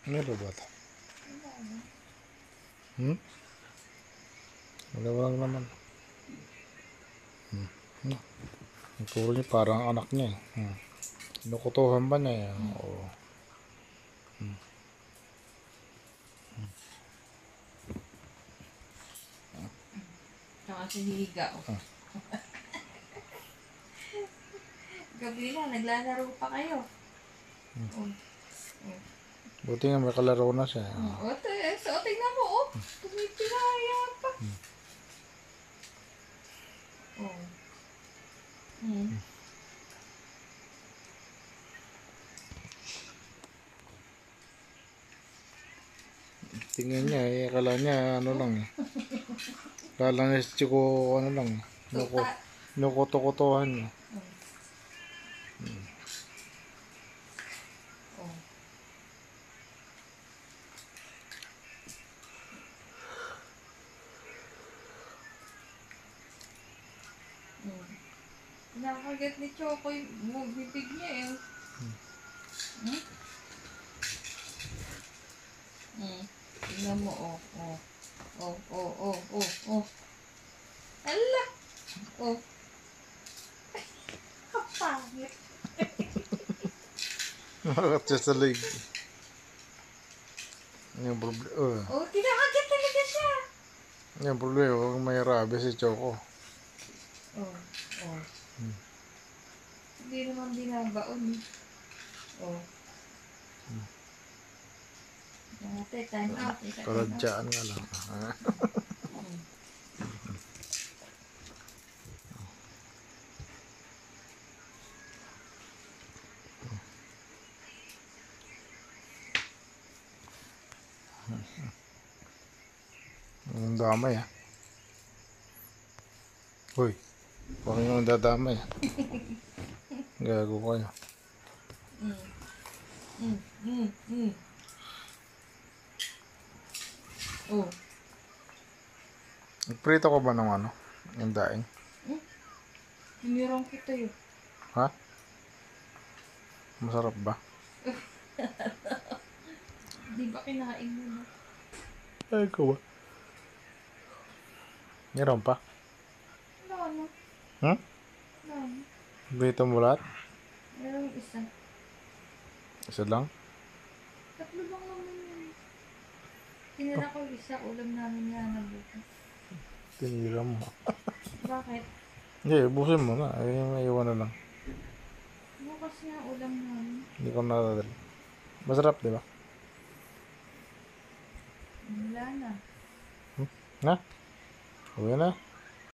Meron ba ito? Wala na. Hmm? Wala lang naman. Ang turo niya parang anak niya eh. Kinukutuhan ba niya eh? Oo. Saka sinihiga. Gabi na, naglalaro pa kayo. Oh. Buti nga may kalaro na siya. So, tingnan mo, oh. Tumipilaya pa. Oh. Tingin niya eh. Akala niya ano lang eh. Akala niya si Chico ano lang eh. Nukuto-kutuhan niya. Oh. Nakakagat ni Choco yung bibig niya eh. Tingnan mo, oh. Oh. Ala! Oh. Kapangit. Makakat siya sa leg. Yung problema. Oh, kinakagat talaga siya. Yung problema. May rabies si Choco. Oh. Hindi naman binabaon eh. Oh. Dati, time out. Kaladyaan nga lang. Ang damay ah. Uy. Huwag yung dadamay ah. Gago kayo. Oh. Nagprito ko ba ng ano? Yung daing? Hinirang kita yun. Ha? Masarap ba? Di ba kinain mo na? Ay ko ba? Meron pa? Wala na. Ha? Wala na. Prito mo lahat? Merong isa. Isa lang? Tatlo lang naman yun. Tinira ko isa. Ulam namin nga na bukas. Tinira mo. Bakit? Hindi, busin mo na. Ay, may iwan na lang. Bukas nga ulam namin. Hindi ko nadadali. Masarap, di ba? Wala na. Ha? Uwi na?